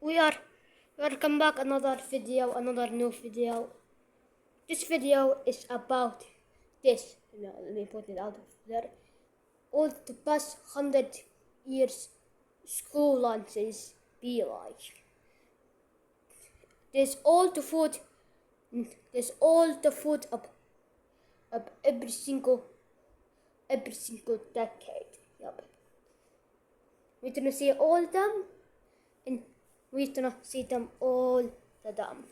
we are welcome back another new video. This video is about this. Let me put it out of there. All the past 100 years school lunches be like. There's all the food. There's all the food of every single decade. Yup. We're gonna see all of them, and we're gonna see them all the time.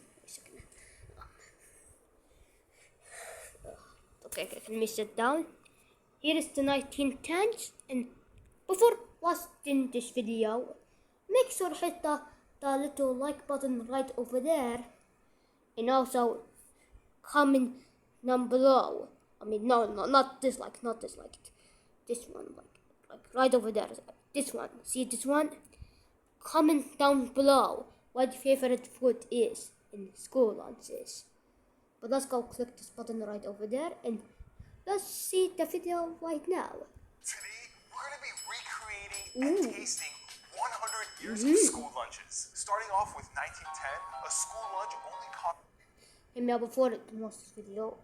Okay, let me sit down. Here is the 1910s, and before watching this video, make sure to hit the little like button right over there, and also comment down below. I mean, no, not dislike, this one, like right over there. This one, see this one? Comment down below what your favorite food is in school lunches. But let's go click this button right over there and let's see the video right now. Today, we're going to be recreating and tasting 100 years of school lunches. Starting off with 1910, a school lunch only cost... And now before I watch this video,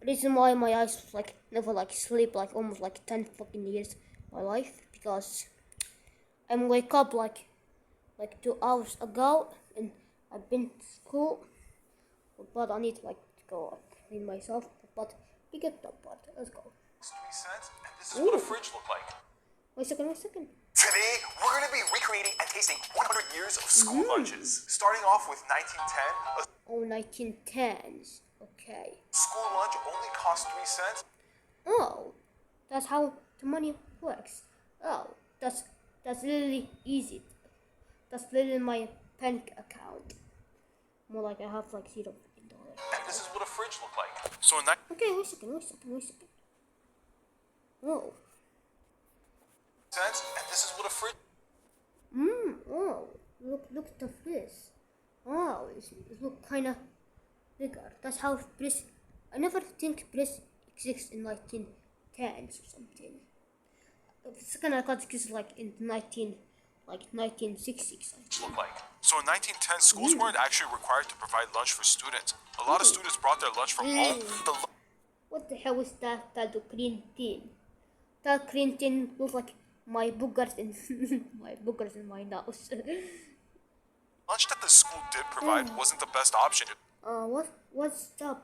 reason why my eyes was like never like sleep like almost like 10 fucking years of my life, because I wake up like 2 hours ago and I've been to school, but I need to like go clean myself. But we get that part. Let's go. 3 cents, and this is what a fridge looked like. Wait a second. Today, we're going to be recreating and tasting 100 years of school lunches. Starting off with 1910, Oh, 1910s. Okay. school lunch only cost 3 cents. Oh, that's how the money works. Oh, that's really easy. That's literally my bank account. More like I have like $0. And this is what a fridge looked like. So in Okay, wait a second. Oh. cents, and this is what a fridge... Oh, look at this. Oh, it look kinda bigger. That's how Briss. I never think Briss exists in 1910s or something. The second I got this like in 1960s. look like. So in 1910, schools weren't actually required to provide lunch for students. A lot of students brought their lunch from home. What the hell is that? That green thing? That green thing looks like my boogers in my nose. Lunch that the school did provide wasn't the best option. What's the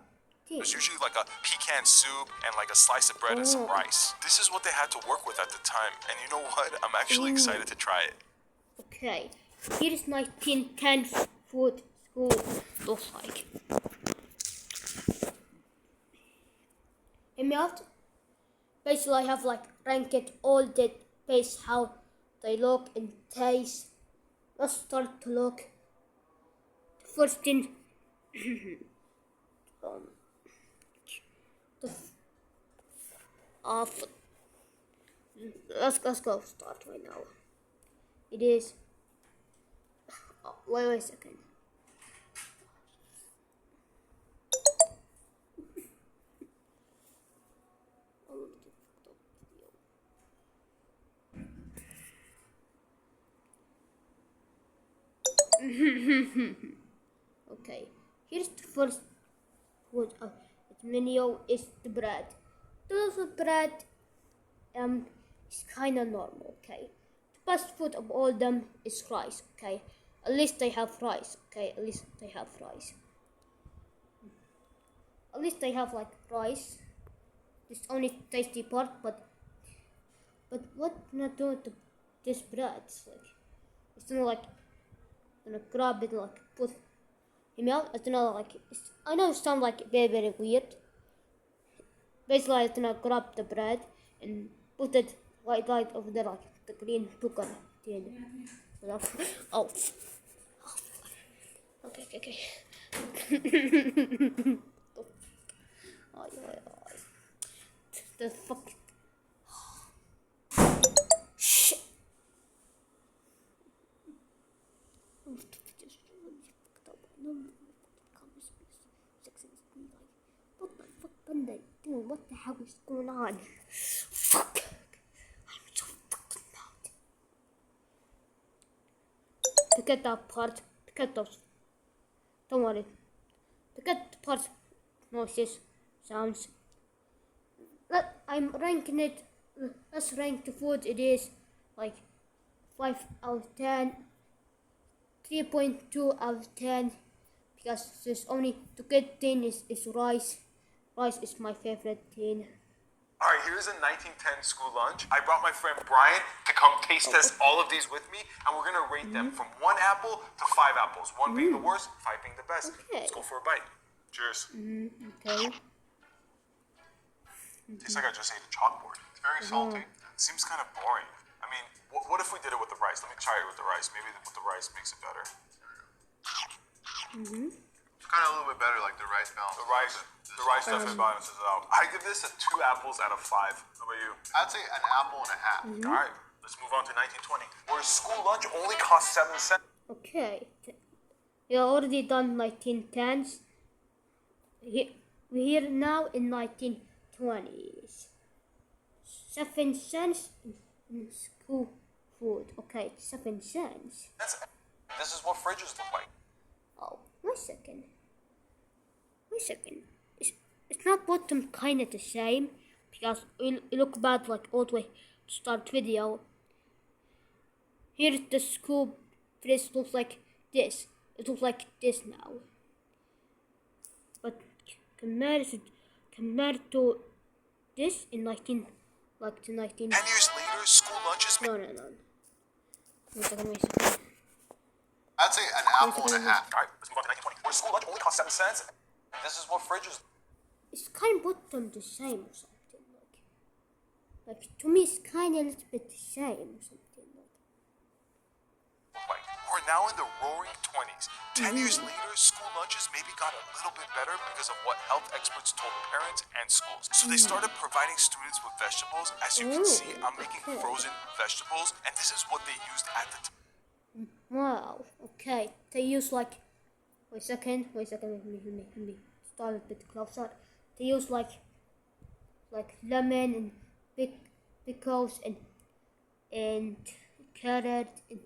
thing? It was usually like a pecan soup and like a slice of bread and some rice. This is what they had to work with at the time. And you know what? I'm actually excited to try it. Okay, here's 1910 food school looks like. And me out. Basically, I have like ranked all the based how they look and taste. Let's start to look. The first thing, let's go start right now. It is. Oh, wait a second. Okay, here's the first food of the menu is the bread. The little bread is kinda normal, okay. The best food of all them is rice, okay. At least they have rice, okay. At least they have rice. At least they have like rice. This only tasty part, but what not do to this bread? It's not like gonna grab it like put him out. It's not like I know it sounds like very weird. Basically, I'm gonna grab the bread and put it right over there like the green booger thing. Oh. Okay. Oh. The fuck. Shit. What the fuck been they doing? What the hell is going on? Fuck! I'm so fucking mad. forget that part. Forget those. Don't worry. Forget the part. Noises, sounds. I'm ranking it. Let's rank the food. It is like 5 out of 10. 3.2 out of 10. Because there's only the good thing is rice. Rice is my favorite thing. Alright, here's a 1910 school lunch. I brought my friend Brian to come taste test all of these with me, and we're gonna rate them from 1 apple to 5 apples. 1 being the worst, 5 being the best. Okay. Let's go for a bite. Cheers. Okay. Tastes like I just ate a chalkboard. It's very salty. Seems kind of boring. I mean, what if we did it with the rice? Let me try it with the rice. Maybe with the rice makes it better. It's kind of a little bit better, like the rice balance. The rice definitely balances it out. I give this a 2 apples out of 5. How about you? I'd say an apple and a half. All right, let's move on to 1920, where school lunch only costs 7 cents. Okay. We are already done 1910s. We're here now in 1920s. 7 cents in school food. Okay, 7 cents. This is what fridges look like. Oh, one second. It's not bottom kind of the same because it look bad like all the way to start video. Here the school fridge looks like this. It looks like this now. But compared to this in 19 10 years later, school lunches No. Wait a second. I'd say an apple and a half. All right, let's move on to 1920, where school lunch only costs 7 cents. This is what fridges It's kind of bottom the same or something like to me it's kind of a little bit the same or something like. look like. We're now in the roaring 20s. 10 years later, school lunches maybe got a little bit better because of what health experts told parents and schools. So they started providing students with vegetables. As you can see, I'm making frozen vegetables, and this is what they used at the time. Wow. Okay. They use like. Wait a second. Let me start a bit closer. They use like lemon and pickles and carrot and.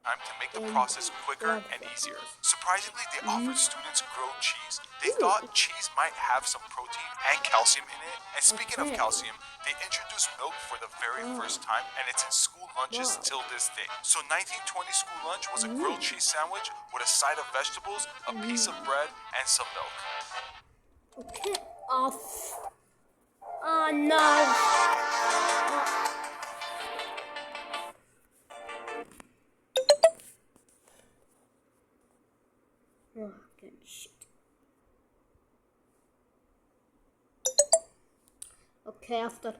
To make the process quicker and easier. Surprisingly, they offered students grilled cheese. They thought cheese might have some protein and calcium in it. And speaking of calcium, they introduced milk for the very first time, and it's in school lunches till this day. So 1920 school lunch was a grilled cheese sandwich with a side of vegetables, a piece of bread, and some milk. Okay. Off. Oh no. Oh, shit. Okay, after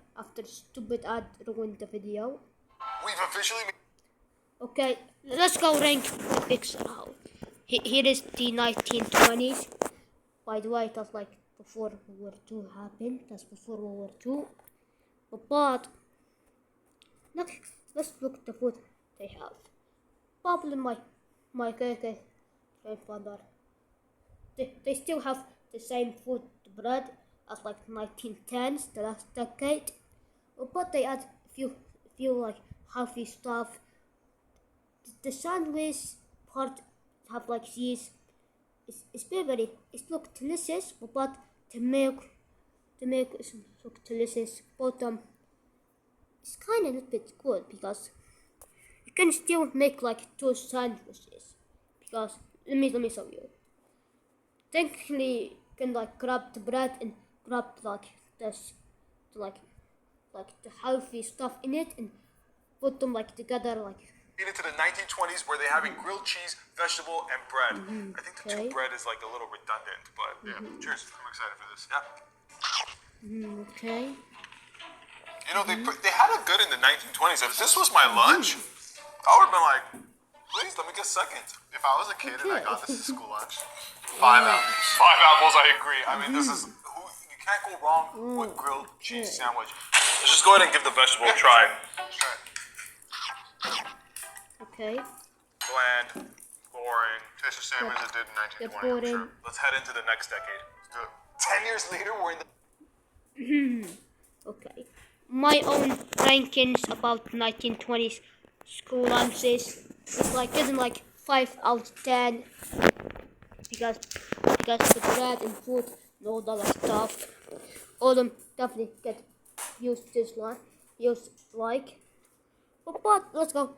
stupid ad ruined the video. We've officially Okay, let's go rank the pixel out. Here is the 1920s. By the way, that's like before World War II happened. That's before World War II. But let's look at the food they have. Probably my grandfather. They still have the same food, the bread, as like 1910s, the last decade. But they add few like healthy stuff. The sandwich part have like cheese. It's very. It looks delicious, but the milk is look delicious. But it's kind of a little bit good because you can still make like 2 sandwiches. Because let me show you. Technically, you can like grab the bread and grab like this, like the healthy stuff in it and put them like together like. into the 1920s where they're having grilled cheese, vegetable, and bread. I think the 2 bread is like a little redundant, but yeah. Cheers. I'm excited for this. Yeah. Okay. You know, they had it good in the 1920s. If this was my lunch, I would have been like, please let me get seconds. If I was a kid and I got this at school lunch, 5 apples. 5 apples, I agree. I mean, this is, you can't go wrong with grilled cheese sandwich. Let's just go ahead and give the vegetable a try. Sure. Okay. Bland, boring. Tastes the same as it did in 1920. I'm boring. sure. Let's head into the next decade. Let's do it. 10 years later, we're in the... Okay. My own rankings about 1920s school lunches. It's like getting like 5 out of 10 because the bread and food and all that other stuff. All them definitely get used this like. But let's go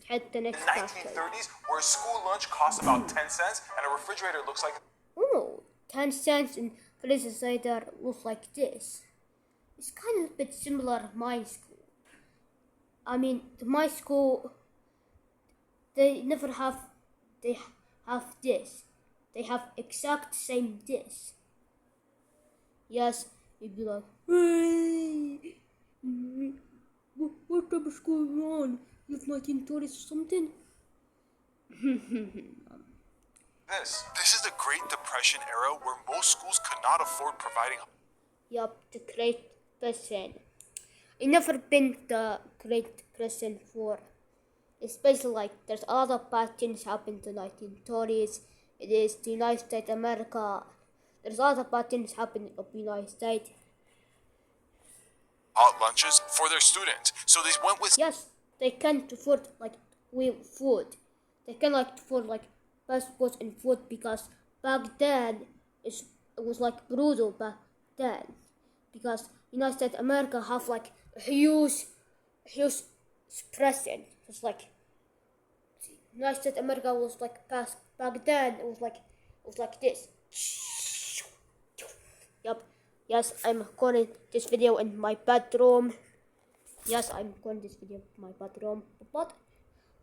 head the next In chapter. 1930s, where a school lunch costs about 10 cents and a refrigerator looks like... Oh, 10 cents in places later looks like this. It's kind of a bit similar to my school. I mean, my school, they have this. They have exact same this. Yes, you'd be like, hey, what type of school are you on? You have 1930s or something? This is the Great Depression era where most schools could not afford providing... Yup, the Great Depression. I never been the Great Depression before. Especially like there's a lot of bad things happened in the 1930s. It is the United States of America. There's a lot of bad things happening in the United States. hot lunches for their students. So they went with... Yes, they can't afford like food. They can like afford like vegetables and food because back then it was like brutal back then because United States of America have like a huge suppression. It's like United States of America was like back then it was like this. Yup. Yes, I'm recording this video in my bedroom. Yes, I'm recording this video in my bedroom. But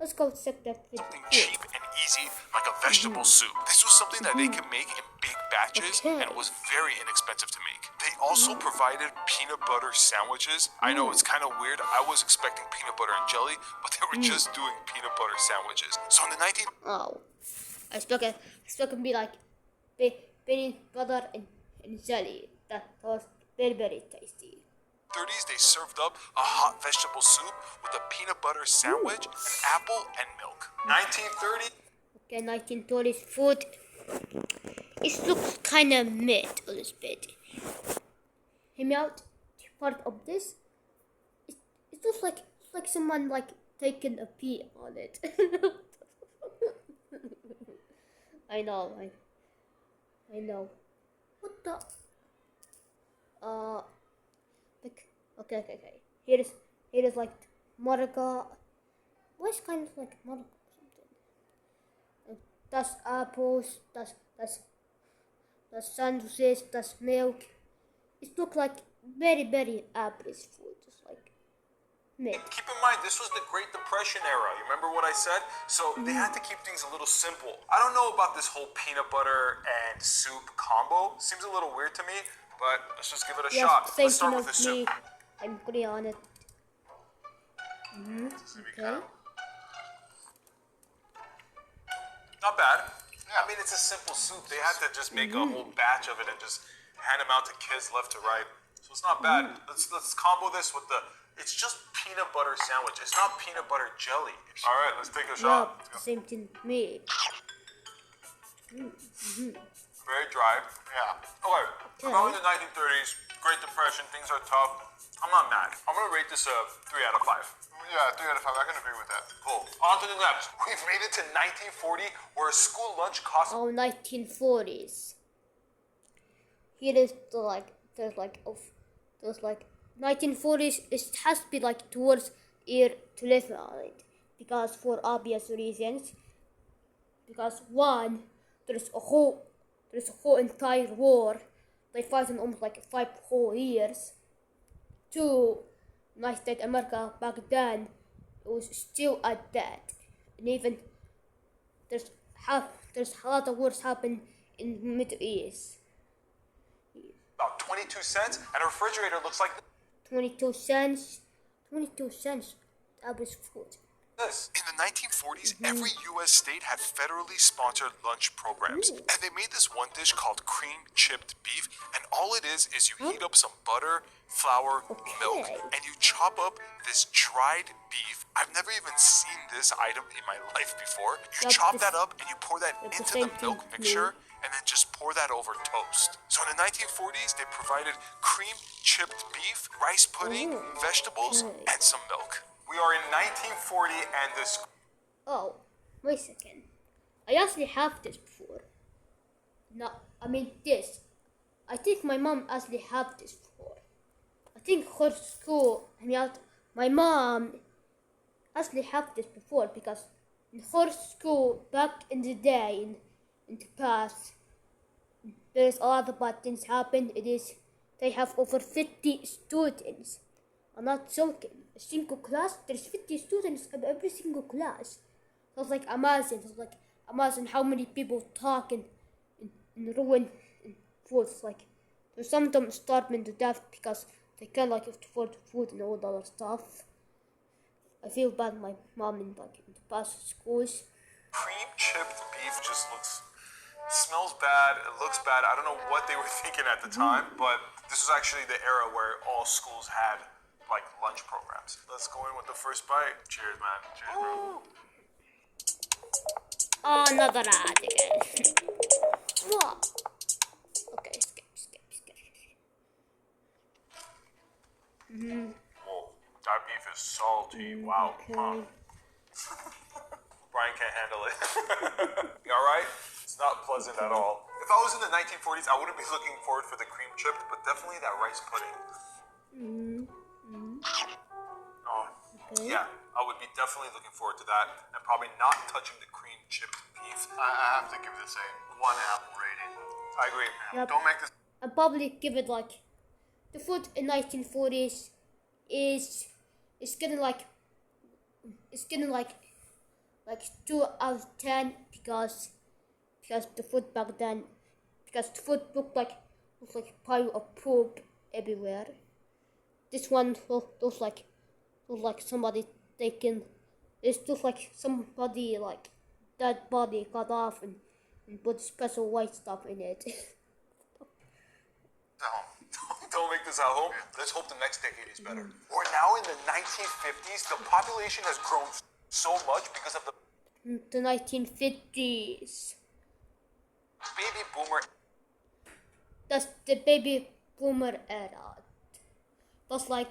let's go check that video. Something cheap and easy, like a vegetable soup. This was something that they could make in big batches and was very inexpensive to make. They also provided peanut butter sandwiches. I know it's kind of weird. I was expecting peanut butter and jelly, but they were just doing peanut butter sandwiches. So in the 19... Oh, I expect be like peanut butter and jelly. That was very tasty. 30s, they served up a hot vegetable soup with a peanut butter sandwich, an apple, and milk. 1930. Okay, 1930s food. It looks kind of mid a little bit. Hear me out. Part of this, it looks like someone like taking a pee on it. I know. What the? Okay. Here is like marga. What's kind of like marga or something? That's apples. That's sandwiches. That's milk. It looks like very average food, just like milk. Keep in mind, this was the Great Depression era. You remember what I said? So they had to keep things a little simple. I don't know about this whole peanut butter and soup combo. Seems a little weird to me, but let's just give it a shot. Same Let's start thing with the as me. soup. I'm pretty on it. Okay. Not bad. I mean, it's a simple soup. They had to just make a whole batch of it and just hand them out to kids left to right. So it's not bad. Let's combo this with the... It's just peanut butter sandwich. It's not peanut butter jelly. All right, let's take a shot. Yeah, same thing as me. Very dry. Yeah. Okay. We're going to the 1930s. Great Depression. Things are tough. I'm not mad. I'm going to rate this a 3 out of 5. Yeah, 3 out of 5. I can agree with that. Cool. On to the next. We've made it to 1940, where a school lunch costs... Oh, 1940s. Here is there's like 1940s. It has to be like towards year to live on it because for obvious reasons. Because one, there's a whole entire war. They fight in almost like 5 whole years. Two, United States of America back then it was still at that, and even there's a lot of wars happen in the Middle East. About 22 cents, and a refrigerator looks like 22 cents. 22 cents. That was food. this. In the 1940s, every U.S. state had federally sponsored lunch programs, and they made this one dish called cream chipped beef, and all it is you heat up some butter, flour, milk, and you chop up this dried beef. I've never even seen this item in my life before. You chop that up and you pour that into the milk mixture, and then just pour that over toast. So in the 1940s, they provided cream chipped beef, rice pudding, vegetables, and some milk. We are in 1940, and this... Oh, wait a second. I actually have this before. No, I mean this. I think my mom actually had this before. I think her school, my mom actually had this before because in her school back in the day, in the past, there's a lot of bad things happen. They have over 50 students. I'm not joking. A single class, there's 50 students in every single class. So it's like amazing. It's like imagine how many people talk and ruin food. It's like there's some of them starving to death because they can't like afford food and all that other stuff. I feel bad my mom in the past schools. Cream chipped beef just smells bad, it looks bad. I don't know what they were thinking at the time, but this was actually the era where all schools had like lunch programs. Let's go in with the first bite. Cheers, man. Cheers, bro. Oh, another ad again. What? Okay, skip. Whoa, that beef is salty. Wow. Okay. Huh. Brian can't handle it. You alright? It's not pleasant at all. If I was in the 1940s, I wouldn't be looking forward for the cream chip, but definitely that rice pudding. Oh, Okay. yeah, I would be definitely looking forward to that, and probably not touching the cream chipped beef. I have to give this a 1 apple rating. I agree. Yep. Don't make this. I'd probably give it like the food in 1940s is getting like 2 out of 10 because the food back then because the food looked like a pile of poop everywhere. This one looks like somebody taken. It looks like somebody like dead body cut off and put special white stuff in it. Don't make this at home. Let's hope the next decade is better. We're now in the 1950s. The population has grown so much because of The 1950s. baby boomer. That's the baby boomer era. That's like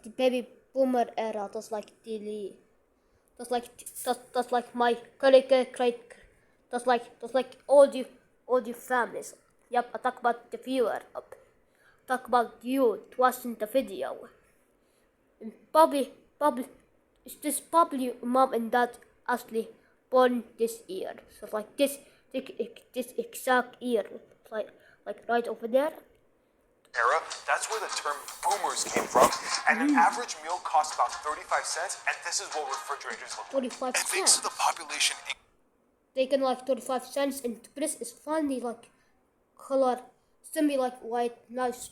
the baby boomer era. That's like my great. That's like all the families. Yep, I talk about the viewer. Talk about you watching the video. And probably it's probably mom and dad actually born this year. So like this exact year, like right over there. Era, that's where the term boomers came from, and an average meal costs about 35 cents, and this is what refrigerators look like. 35 And thanks to cents. the population They can like 35 cents, and the breast is finally like color, semi like white, now it's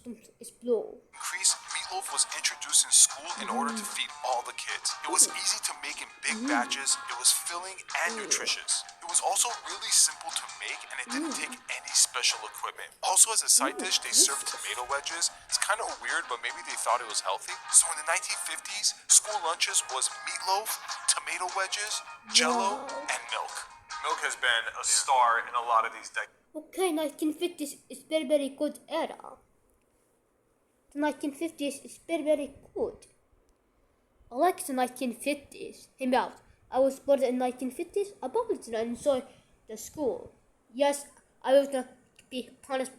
blue. increase, meatloaf was introduced in school in order to feed all the kids. It was easy to make in big batches, it was filling and nutritious. It was also really simple to make, and it didn't take any special equipment. Also, as a side dish, they served tomato wedges. It's kind of weird, but maybe they thought it was healthy. So in the 1950s, school lunches was meatloaf, tomato wedges, jello, and milk. Milk has been a star in a lot of these decades. Okay, 1950s is very good era. The 1950s is very good. I like the 1950s. Hear me out. I was born in 1950s. I probably didn't enjoy the school. Yes, I was gonna be punished.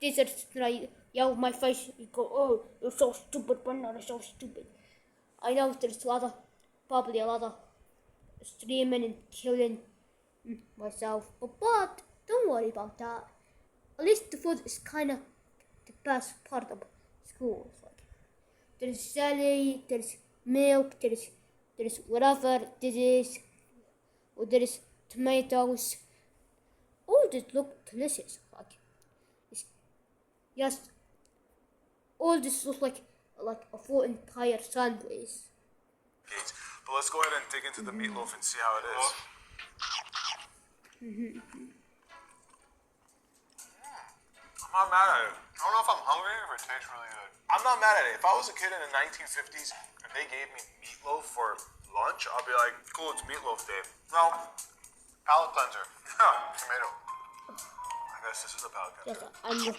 Teachers gonna yell in my face. You go, oh, you're so stupid, banana, so stupid. I know there's probably a lot of streaming and killing myself, but don't worry about that. At least the food is kind of the best part of school. It's like there's jelly, there's milk, there's whatever this is, or there is tomatoes. All this look delicious. Like yes, all this looks like a full entire sandwich. But let's go ahead and dig into the meatloaf and see how it is. I'm not mad at it. I don't know if I'm hungry or if it tastes really good. I'm not mad at it. If I was a kid in the 1950s and they gave me meatloaf for lunch, I'll be like, cool, it's meatloaf day. No, Palate cleanser. huh, Tomato. I guess this is a palate Yes, cleanser. I'm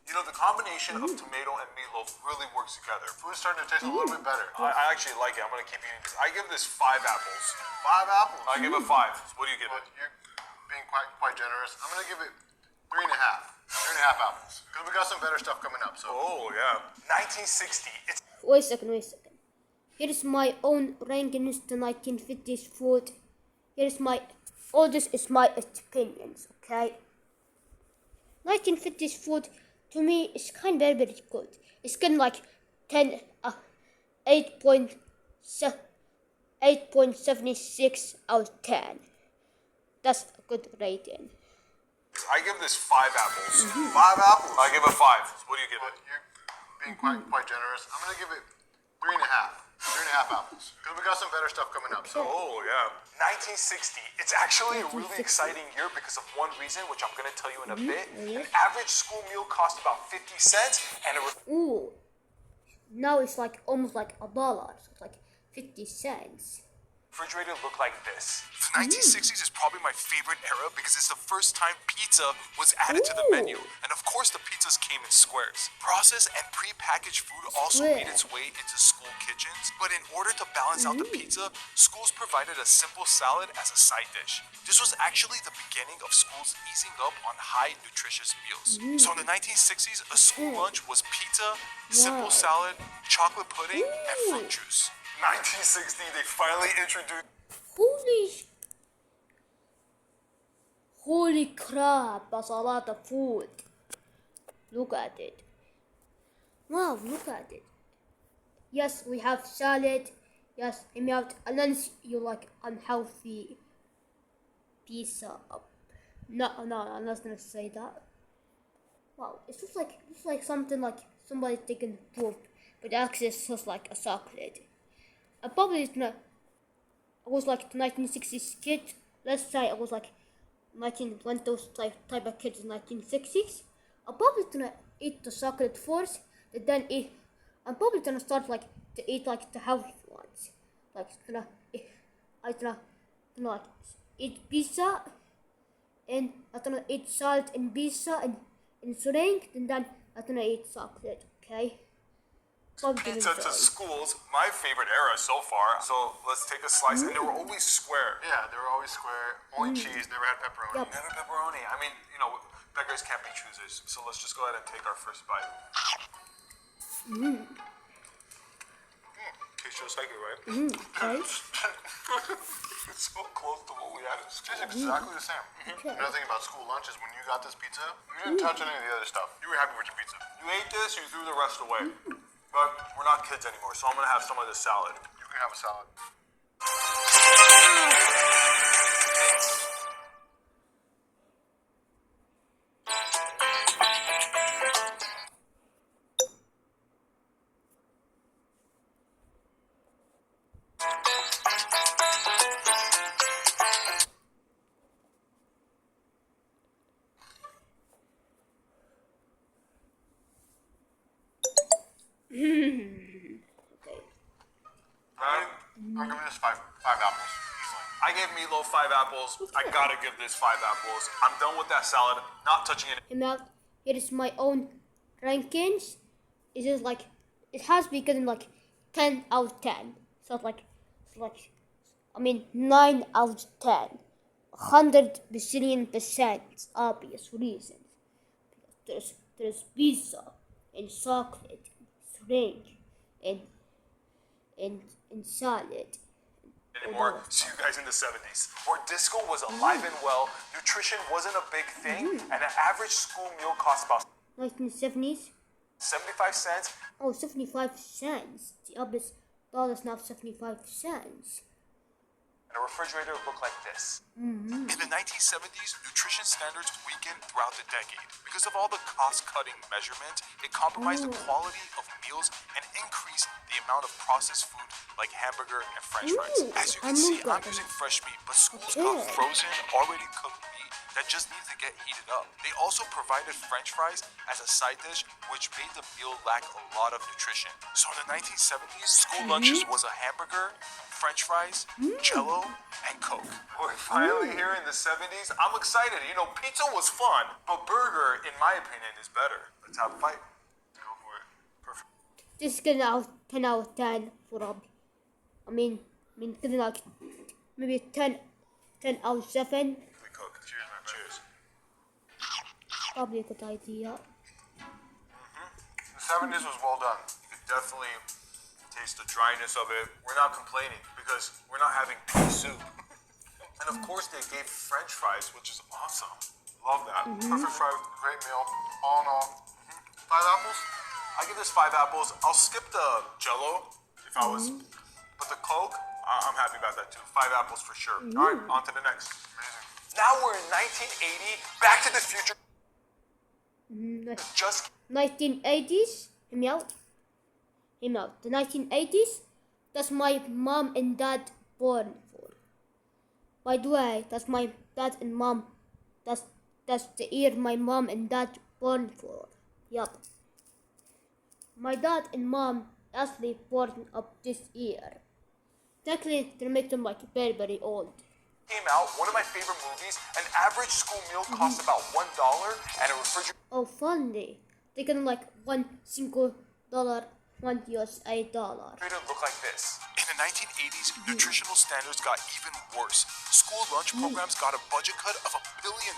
You You know, the combination of tomato and meatloaf really works together. Food's starting to taste a little bit better. I actually like it. I'm gonna keep eating this. I give this 5 apples. 5 apples. I give it 5. What do you give But it? you're being quite generous. I'm gonna give it 3.5. 3.5 apples. Because we got some better stuff coming up. So Oh yeah. 1960. It's Wait a second, wait a second. Here is my own rankings to 1950s food. Here's my, all this is my opinions, okay? 1950s food to me is kind of very, very good. It's kind of like 8.76 out of 10. That's a good rating. I give this 5 apples. 5 apples. I give it 5. What do you give But it? you're being quite generous. I'm gonna give it 3.5. 3.5 apples. Because we got some better stuff coming up. So Oh yeah. 1960. It's actually a really exciting year because of one reason, which I'm gonna tell you in a bit. An average school meal cost about 50 cents, and Ooh, now it's like almost like $1. So it's like 50 cents. refrigerator looked like this. The 1960s is probably my favorite era because it's the first time pizza was added to the menu. And of course the pizzas came in squares. Processed and pre-packaged food also made its way into school kitchens, but in order to balance out the pizza, schools provided a simple salad as a side dish. This was actually the beginning of schools easing up on high nutritious meals. So in the 1960s, a school lunch was pizza, simple salad, chocolate pudding, and fruit juice. 1960, they finally introduced Holy crap, that's a lot of food. Look at it. Wow, look at it. Yes, we have salad. Yes, and we have, unless you like unhealthy pizza. No, I'm not gonna say that. Wow, it looks like something like somebody taking poop, but actually it's just like a chocolate. I probably not. I was like the 1960s kid. Let's say I was like one of those type of kids in 1960s. I'm probably gonna eat the chocolate first, and then eat. I'm probably gonna start like to eat like the healthy ones. Like gonna like eat pizza, and I'm gonna eat salad and pizza and drink, and then I'm gonna eat chocolate. Okay. pizza to schools, my favorite era so far. So let's take a slice, and they were always square. yeah, they were always square. Only cheese. Never had pepperoni. Yep. Never pepperoni. I mean, you know, beggars can't be choosers. So let's just go ahead and take our first bite. Tastes just like it, right? Okay. It's so close to what we had in school. Tastes exactly the same. Another thing about school lunch is when you got this pizza, you didn't touch any of the other stuff. You were happy with your pizza. You ate this, you threw the rest away. But we're not kids anymore, so I'm gonna have some of this salad. You can have a salad. I'm giving this five apples easily. I gave Meatloaf 5 apples. I gotta give this 5 apples. I'm done with that salad. Not touching it. And now here is my own rankings. It is like it has become like 10 out of 10. So it's like 9 out of 10. 100 bazillion percent obvious reasons. Because there's pizza and chocolate, drink and salad. Anymore. See you guys in the 70s, where disco was alive and well, nutrition wasn't a big thing, and an average school meal cost about 1970s. 75 cents. Oh, 75 cents. The obvious dollar's now 75 cents. And a refrigerator looked like this. In the 1970s, nutrition standards weakened throughout the decade. Because of all the cost-cutting measurements, it compromised the quality of meals and increased the amount of processed food like hamburger and french fries. As you can see, I'm using fresh meat, but schools got frozen, already cooked meat that just needed to get heated up. They also provided french fries as a side dish, which made the meal lack a lot of nutrition. So in the 1970s, school lunches was a hamburger, French fries, Jello, and Coke. We're finally here in the 70s. I'm excited. You know, pizza was fun, but burger, in my opinion, is better. Let's have a fight. Go for it. Perfect. This is gonna 10 out of 10 for Rob. I mean, gonna like maybe 10 out of 7. We cook. Cheers, man. Cheers. Probably a good idea. The 70s was well done. You could definitely taste the dryness of it. We're not complaining because we're not having pea soup. And of course they gave French fries, which is awesome. Love that. Perfect fry, great meal. All in all, 5 apples. I give this 5 apples. I'll skip the Jello if I was, but the Coke, I'm happy about that too. 5 apples for sure. All right, on to the next. Amazing. Now we're in 1980. Back to the Future. Just 1980s. Hear me out. The 1980s. That's my mom and dad born for. By the way, that's my dad and mom. That's the year my mom and dad born for. Yup. My dad and mom actually born up this year. Technically, they make them like very old. came out, one of my favorite movies. An average school meal costs about $1, and a refrigerator. Oh, funny. They can like $1 $1 dollar. Look like this. In the 1980s, nutritional standards got even worse. School lunch programs got a budget cut of $1 billion.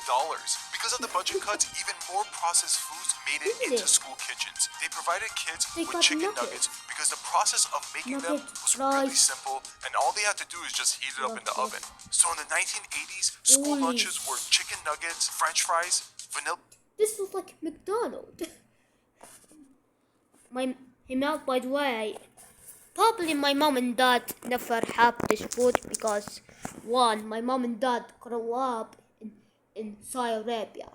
Because of the budget cuts, even more processed foods made it into school kitchens. They provided kids with chicken nuggets because the process of making them was really simple, and all they had to do is just heat it up in the oven. So in the 1980s, school lunches were chicken nuggets, French fries, vanilla. This was like McDonald's. By the way, probably my mom and dad never had this food because, one, my mom and dad grew up in Saudi Arabia.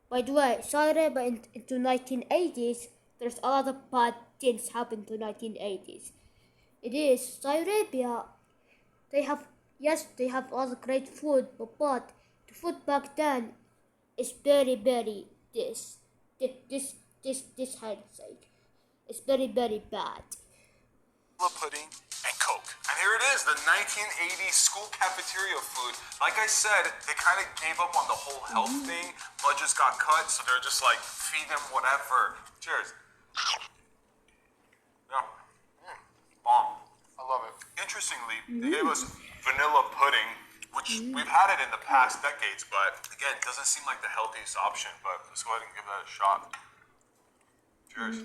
By the way, Saudi Arabia into 1980s, there's a lot of bad things happened to 1980s. It is Saudi Arabia. They have a lot of great food, but the food back then is very this hindsight. It's very bad. Pudding and Coke. And here it is, the 1980s school cafeteria food. Like I said, they kind of gave up on the whole health thing. Budgets got cut, so they're just like, feed them whatever. Cheers. Yeah. Bomb. I love it. Interestingly, they gave us vanilla pudding, which we've had it in the past decades, but again, it doesn't seem like the healthiest option, but let's go ahead and give that a shot. Cheers.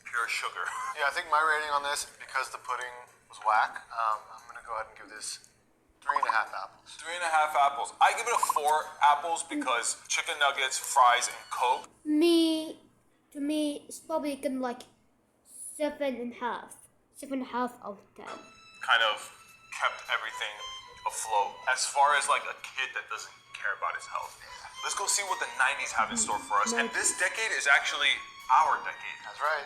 Pure sugar. Yeah, I think my rating on this, because the pudding was whack, I'm going to go ahead and give this 3.5 apples. 3.5 apples. I give it a 4 apples because chicken nuggets, fries, and Coke. To me, it's probably gonna like 7.5. 7.5 out of 10. Kind of kept everything afloat as far as like a kid that doesn't care about his health. Let's go see what the 90s have in store for us. And this decade is actually our decade. That's right.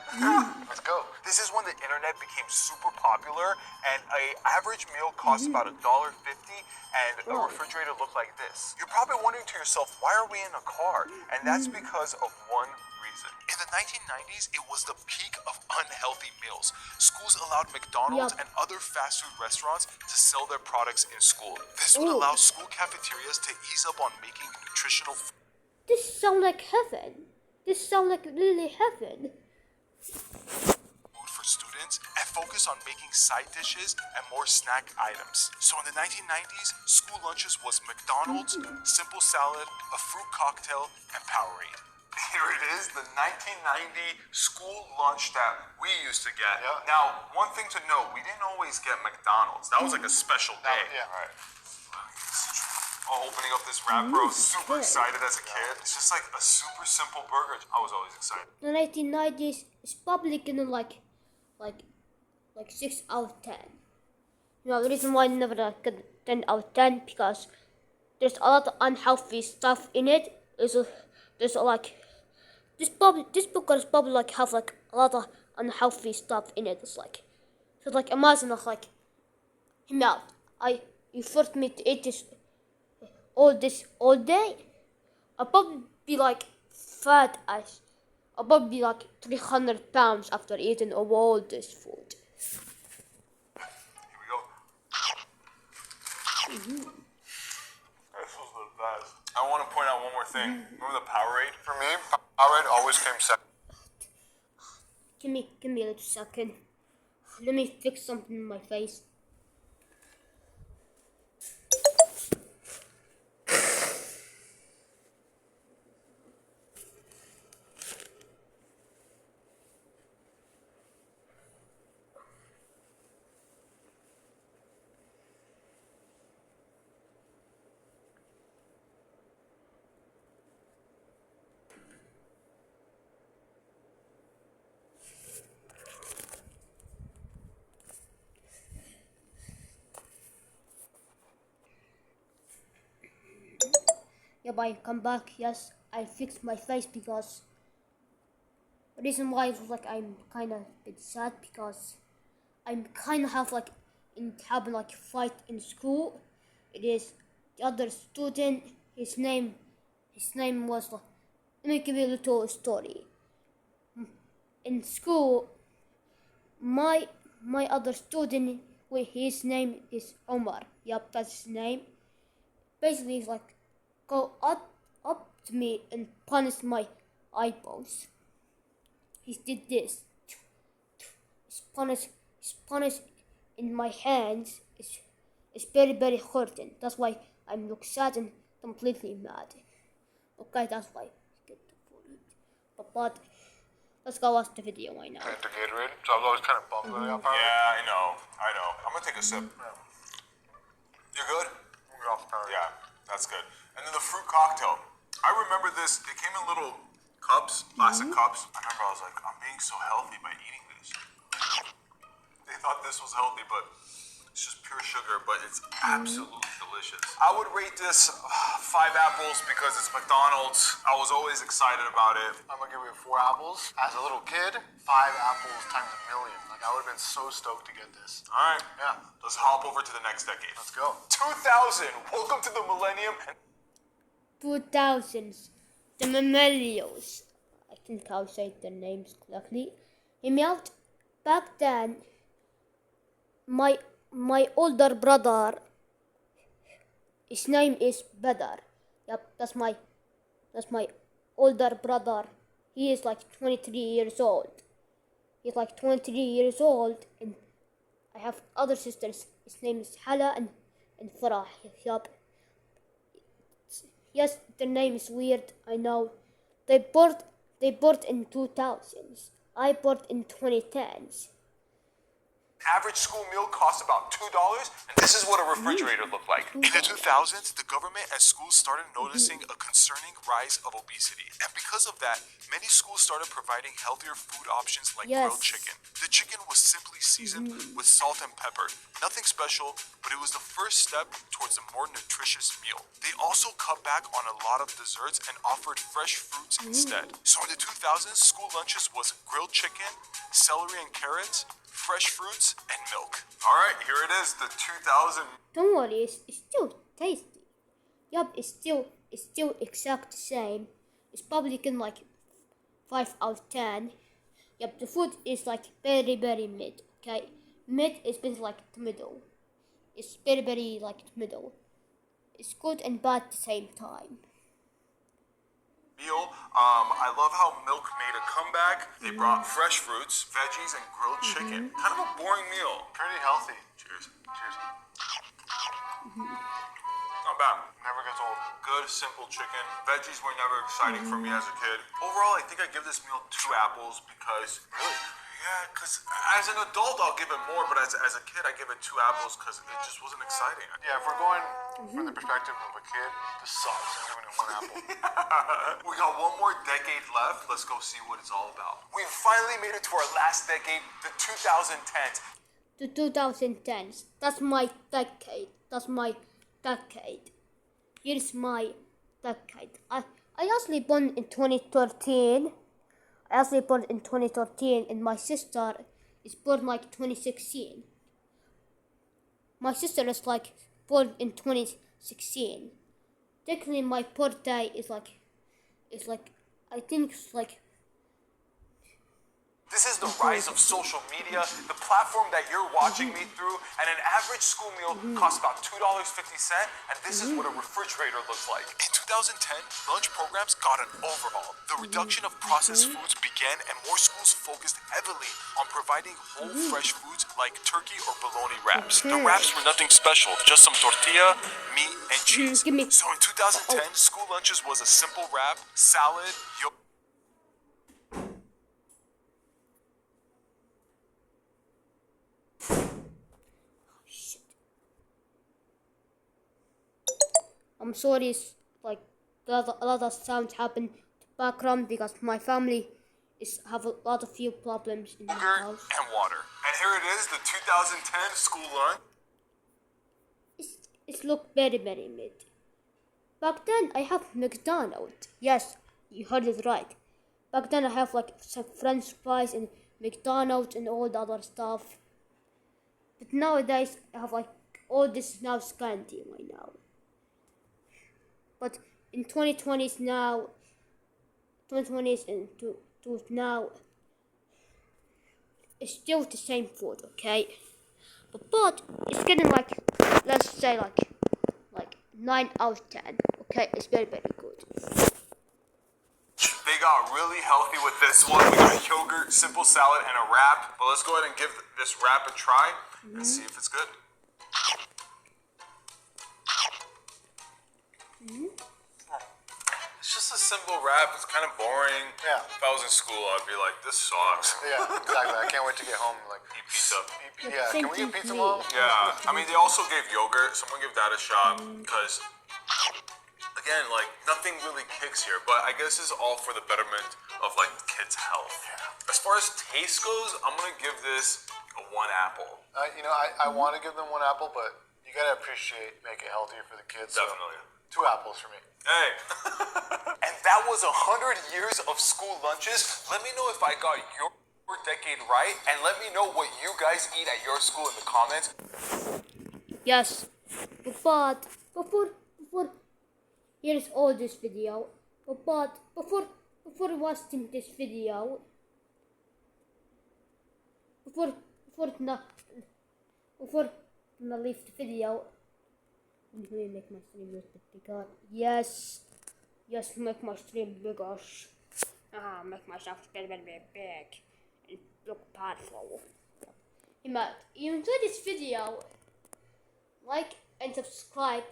Let's go. This is when the internet became super popular, and an average meal costs about $1.50, and a refrigerator looked like this. You're probably wondering to yourself, why are we in a car? And that's because of one reason. In the 1990s, it was the peak of unhealthy meals. Schools allowed McDonald's and other fast food restaurants to sell their products in school. This would allow school cafeterias to ease up on making nutritional food. This sounds like heaven. This sounds like really heaven. Food for students and focus on making side dishes and more snack items. So in the 1990s, school lunches was McDonald's, simple salad, a fruit cocktail, and Powerade. Here it is, the 1990 school lunch that we used to get. Yeah. Now, one thing to note, we didn't always get McDonald's. That was like a special day. Yeah, right. Opening up this wrap, bro, super excited as a kid. It's just like a super simple burger. I was always excited. The 1990s is probably gonna like 6 out of 10. You know, the reason why I never like 10 out of 10 because there's a lot of unhealthy stuff in it. There's like this burger is probably like have like a lot of unhealthy stuff in it. It's like so like imagine like him out. You forced me to eat this all day. I'll probably be like fat as I'll probably be like 300 pounds after eating all this food. This was the best. I want to point out one more thing. Remember the Powerade? For me, Powerade always came second. Give me a little second. Let me fix something in my face. Yep, I come back. Yes, I fixed my face because the reason why is like I'm kind of a bit sad because I'm kind of have like in having like fight in school. It is the other student. His name was. Let me give you a little story. In school, my other student, his name is Omar. Yep, that's his name. Basically, he's like go up to me and punish my eyeballs. He did this. His punish in my hands. It's very hurting. That's why I'm look sad and completely mad. Okay, that's why I get the food. But let's go watch the video right now. The Gatorade, so I was always kind of bummed when I got Powerade. Yeah, I know. I'm gonna take a sip. You're good? I'm gonna off the Powerade. Yeah, that's good. And then the fruit cocktail. I remember this. They came in little cups, plastic cups. I remember I was like, I'm being so healthy by eating this. They thought this was healthy, but it's just pure sugar, but it's absolutely delicious. I would rate this 5 apples because it's McDonald's. I was always excited about it. I'm gonna give it 4 apples. As a little kid, 5 apples times a million. Like I would have been so stoked to get this. All right. Yeah. Let's hop over to the next decade. Let's go. 2000. Welcome to the millennium. 2000s, the millennials. I think I'll say their names correctly. Back then. My older brother. His name is Badar. Yep, that's my older brother. He is like 23 years old. He's like 23 years old, and I have other sisters. His name is Hala and Farah. Yep. Yes, their name is weird. I know. They born in 2000s. I born in 2010s. Average school meal costs about $2, and this is what a refrigerator looked like. In the 2000s, the government and schools started noticing a concerning rise of obesity. And because of that, many schools started providing healthier food options like grilled chicken. The chicken was simply seasoned with salt and pepper. Nothing special, but it was the first step towards a more nutritious meal. They also cut back on a lot of desserts and offered fresh fruits instead. So in the 2000s, school lunches was grilled chicken, celery and carrots, fresh fruits, and milk. All right, here it is, the 2000. Don't worry, it's still tasty. Yup, it's still exact the same. It's probably getting like 5 out of 10. Yup, the food is like very mid. Okay, mid is basically like the middle. It's very like the middle. It's good and bad at the same time. Meal. I love how milk made a comeback. They brought fresh fruits, veggies, and grilled chicken. Kind of a boring meal. Pretty healthy. Cheers. Cheers. Not bad. Never gets old. Good, simple chicken. Veggies were never exciting for me as a kid. Overall, I think I give this meal 2 apples because... Really? Yeah, because as an adult, I'll give it more, but as a kid, I give it 2 apples because it just wasn't exciting. Yeah, if we're going from the perspective of a kid, this sucks. I'm giving it 1 apple. We got 1 more decade left. Let's go see what it's all about. We finally made it to our last decade, the 2010s. The 2010s. That's my decade. Here's my decade. I actually born in 2013. And my sister is born like 2016. My sister is like born in 2016. Technically, my birthday is like I think it's like This is the rise of social media, the platform that you're watching me through, and an average school meal costs about $2.50, and this is what a refrigerator looks like. In 2010, lunch programs got an overhaul. The reduction of processed foods began, and more schools focused heavily on providing whole fresh foods like turkey or bologna wraps. The wraps were nothing special, just some tortilla, meat, and cheese. So in 2010, school lunches was a simple wrap, salad, yogurt. I'm sorry, it's like a lot of sounds happen in the background because my family have a lot of few problems in the house. And water. And here it is, the 2010 school lunch. It's look very mid. Back then I have McDonald's. Yes, you heard it right. Back then I have like some French fries and McDonald's and all the other stuff. But nowadays I have like all this now scanty right now. But in 2020s now, 2020s and to now, it's still the same food, okay? But it's getting like, let's say like 9 out of 10, okay? It's very good. They got really healthy with this one. We got yogurt, simple salad, and a wrap. But let's go ahead and give this wrap a try and see if it's good. It's just a simple wrap. It's kind of boring. Yeah. If I was in school, I'd be like, this sucks. Yeah, exactly. I can't wait to get home and like Eat pizza. Yeah, can we get pizza, Mom? Yeah. I mean, they also gave yogurt. Someone give that a shot because, again, like nothing really kicks here. But I guess this is all for the betterment of like kids' health. Yeah. As far as taste goes, I'm gonna give this a 1 apple. I want to give them 1 apple, but you gotta appreciate make it healthier for the kids. Definitely. So 2 apples for me. Hey. And that was 100 years of school lunches. Let me know if I got your decade right, and let me know what you guys eat at your school in the comments. Yes, but before here's all this video. But before watching this video, before not leave the video. Let me make my stream a little bit bigger. Yes, make my stream bigger. Make myself very big and look powerful. If you enjoyed this video, like and subscribe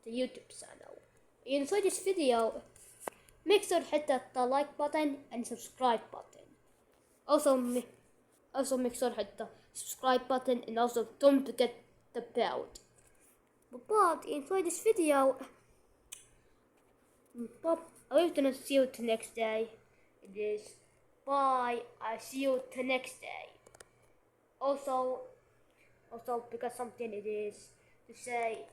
to the YouTube channel. If you enjoyed this video, make sure to hit the like button and subscribe button. Also make sure to hit the subscribe button and also don't forget the bell. But enjoy this video. I'm gonna see you the next day. It is bye. I see you the next day. Also because something it is to say